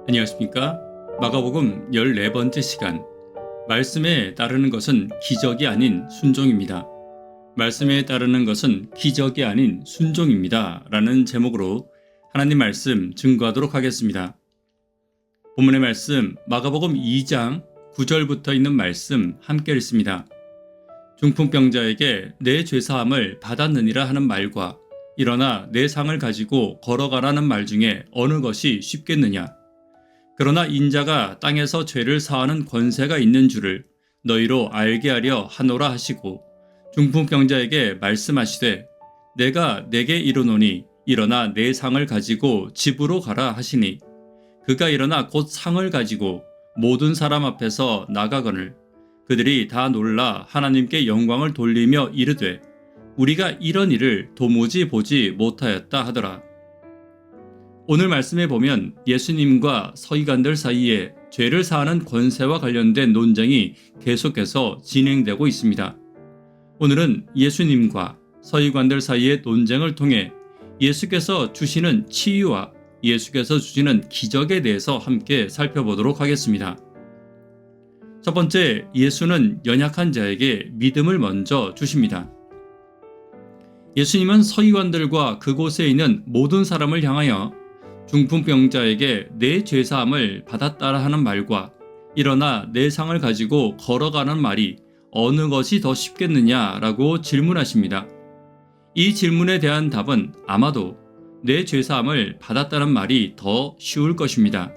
안녕하십니까? 마가복음 14번째 시간. 말씀에 따르는 것은 기적이 아닌 순종입니다. 말씀에 따르는 것은 기적이 아닌 순종입니다. 라는 제목으로 하나님 말씀 증거하도록 하겠습니다. 본문의 말씀 마가복음 2장 9절부터 있는 말씀 함께 읽습니다. 중풍병자에게 내 죄사함을 받았느니라 하는 말과 일어나 내 상을 가지고 걸어가라는 말 중에 어느 것이 쉽겠느냐? 그러나 인자가 땅에서 죄를 사하는 권세가 있는 줄을 너희로 알게 하려 하노라 하시고 중풍병자에게 말씀하시되 내가 내게 이르노니 일어나 내 상을 가지고 집으로 가라 하시니 그가 일어나 곧 상을 가지고 모든 사람 앞에서 나가거늘 그들이 다 놀라 하나님께 영광을 돌리며 이르되 우리가 이런 일을 도무지 보지 못하였다 하더라. 오늘 말씀에 보면 예수님과 서기관들 사이에 죄를 사하는 권세와 관련된 논쟁이 계속해서 진행되고 있습니다. 오늘은 예수님과 서기관들 사이의 논쟁을 통해 예수께서 주시는 치유와 예수께서 주시는 기적에 대해서 함께 살펴보도록 하겠습니다. 첫 번째, 예수는 연약한 자에게 믿음을 먼저 주십니다. 예수님은 서기관들과 그곳에 있는 모든 사람을 향하여 중풍병자에게 내 죄사함을 받았다라 하는 말과 일어나 내 상을 가지고 걸어가는 말이 어느 것이 더 쉽겠느냐라고 질문하십니다. 이 질문에 대한 답은 아마도 내 죄사함을 받았다는 말이 더 쉬울 것입니다.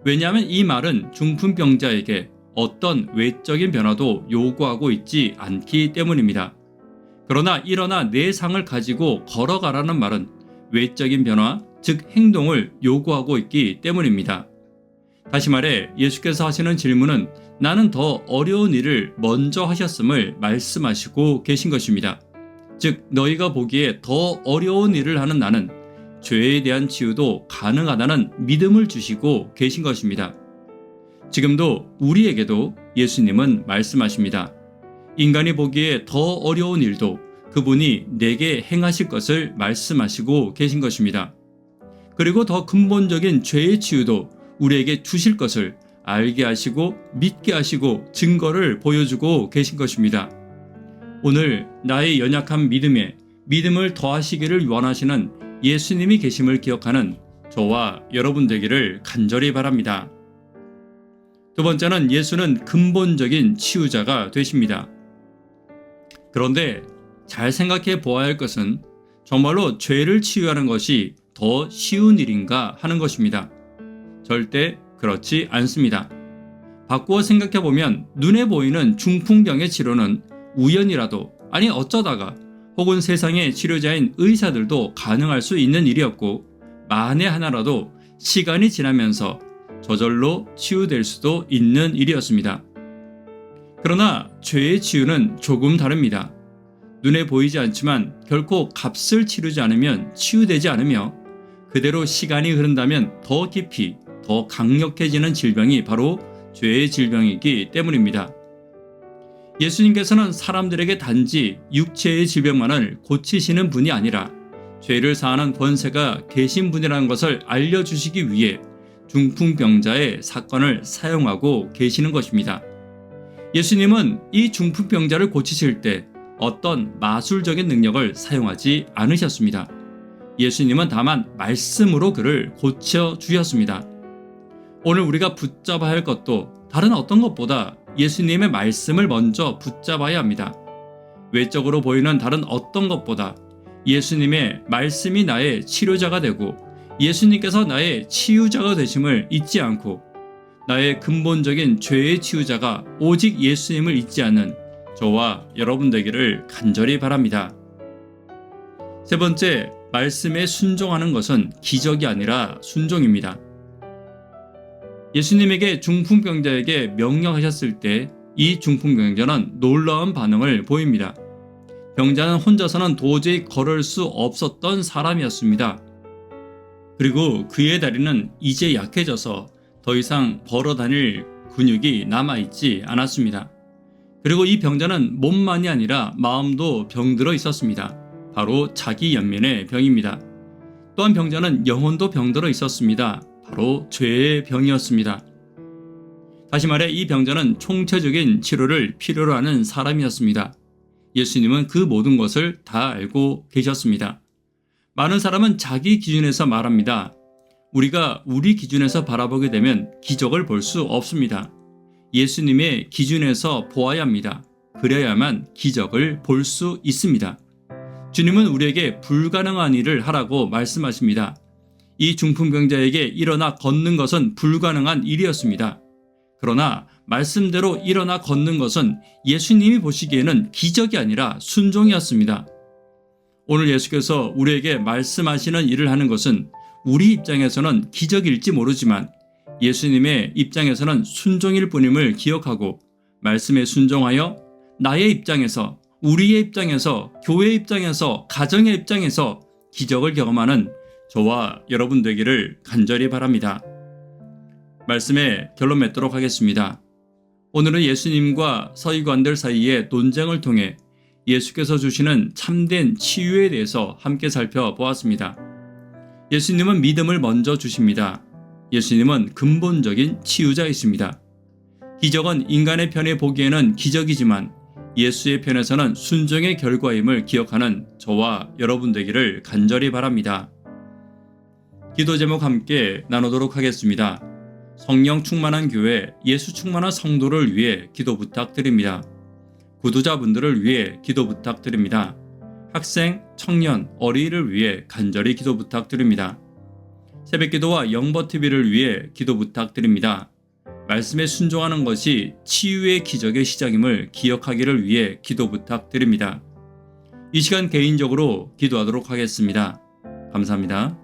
왜냐하면 이 말은 중풍병자에게 어떤 외적인 변화도 요구하고 있지 않기 때문입니다. 그러나 일어나 내 상을 가지고 걸어가라는 말은 외적인 변화, 즉 행동을 요구하고 있기 때문입니다. 다시 말해 예수께서 하시는 질문은 나는 더 어려운 일을 먼저 하셨음을 말씀하시고 계신 것입니다. 즉 너희가 보기에 더 어려운 일을 하는 나는 죄에 대한 치유도 가능하다는 믿음을 주시고 계신 것입니다. 지금도 우리에게도 예수님은 말씀하십니다. 인간이 보기에 더 어려운 일도 그분이 내게 행하실 것을 말씀하시고 계신 것입니다. 그리고 더 근본적인 죄의 치유도 우리에게 주실 것을 알게 하시고 믿게 하시고 증거를 보여주고 계신 것입니다. 오늘 나의 연약한 믿음에 믿음을 더하시기를 원하시는 예수님이 계심을 기억하는 저와 여러분 되기를 간절히 바랍니다. 두 번째는 예수는 근본적인 치유자가 되십니다. 그런데 잘 생각해 보아야 할 것은 정말로 죄를 치유하는 것이 더 쉬운 일인가 하는 것입니다. 절대 그렇지 않습니다. 바꾸어 생각해 보면 눈에 보이는 중풍병의 치료는 우연이라도 아니 어쩌다가 혹은 세상의 치료자인 의사들도 가능할 수 있는 일이었고 만에 하나라도 시간이 지나면서 저절로 치유될 수도 있는 일이었습니다. 그러나 죄의 치유는 조금 다릅니다. 눈에 보이지 않지만 결코 값을 치르지 않으면 치유되지 않으며 그대로 시간이 흐른다면 더 깊이 더 강력해지는 질병이 바로 죄의 질병이기 때문입니다. 예수님께서는 사람들에게 단지 육체의 질병만을 고치시는 분이 아니라 죄를 사하는 권세가 계신 분이라는 것을 알려주시기 위해 중풍병자의 사건을 사용하고 계시는 것입니다. 예수님은 이 중풍병자를 고치실 때 어떤 마술적인 능력을 사용하지 않으셨습니다. 예수님은 다만 말씀으로 그를 고쳐주셨습니다. 오늘 우리가 붙잡아야 할 것도 다른 어떤 것보다 예수님의 말씀을 먼저 붙잡아야 합니다. 외적으로 보이는 다른 어떤 것보다 예수님의 말씀이 나의 치료자가 되고 예수님께서 나의 치유자가 되심을 잊지 않고 나의 근본적인 죄의 치유자가 오직 예수님을 잊지 않는 저와 여러분 되기를 간절히 바랍니다. 세 번째, 말씀에 순종하는 것은 기적이 아니라 순종입니다. 예수님에게 중풍병자에게 명령하셨을 때 이 중풍병자는 놀라운 반응을 보입니다. 병자는 혼자서는 도저히 걸을 수 없었던 사람이었습니다. 그리고 그의 다리는 이제 약해져서 더 이상 걸어 다닐 근육이 남아있지 않았습니다. 그리고 이 병자는 몸만이 아니라 마음도 병들어 있었습니다. 바로 자기 연민의 병입니다. 또한 병자는 영혼도 병들어 있었습니다. 바로 죄의 병이었습니다. 다시 말해 이 병자는 총체적인 치료를 필요로 하는 사람이었습니다. 예수님은 그 모든 것을 다 알고 계셨습니다. 많은 사람은 자기 기준에서 말합니다. 우리가 우리 기준에서 바라보게 되면 기적을 볼 수 없습니다. 예수님의 기준에서 보아야 합니다. 그래야만 기적을 볼 수 있습니다. 주님은 우리에게 불가능한 일을 하라고 말씀하십니다. 이 중풍병자에게 일어나 걷는 것은 불가능한 일이었습니다. 그러나 말씀대로 일어나 걷는 것은 예수님이 보시기에는 기적이 아니라 순종이었습니다. 오늘 예수께서 우리에게 말씀하시는 일을 하는 것은 우리 입장에서는 기적일지 모르지만 예수님의 입장에서는 순종일 뿐임을 기억하고 말씀에 순종하여 나의 입장에서, 우리의 입장에서, 교회의 입장에서, 가정의 입장에서 기적을 경험하는 저와 여러분 되기를 간절히 바랍니다. 말씀에 결론 맺도록 하겠습니다. 오늘은 예수님과 서기관들 사이의 논쟁을 통해 예수께서 주시는 참된 치유에 대해서 함께 살펴보았습니다. 예수님은 믿음을 먼저 주십니다. 예수님은 근본적인 치유자이십니다. 기적은 인간의 편에 보기에는 기적이지만 예수의 편에서는 순종의 결과임을 기억하는 저와 여러분 되기를 간절히 바랍니다. 기도 제목 함께 나누도록 하겠습니다. 성령 충만한 교회, 예수 충만한 성도를 위해 기도 부탁드립니다. 구두자분들을 위해 기도 부탁드립니다. 학생, 청년, 어린이를 위해 간절히 기도 부탁드립니다. 새벽기도와 영버TV를 위해 기도 부탁드립니다. 말씀에 순종하는 것이 치유의 기적의 시작임을 기억하기를 위해 기도 부탁드립니다. 이 시간 개인적으로 기도하도록 하겠습니다. 감사합니다.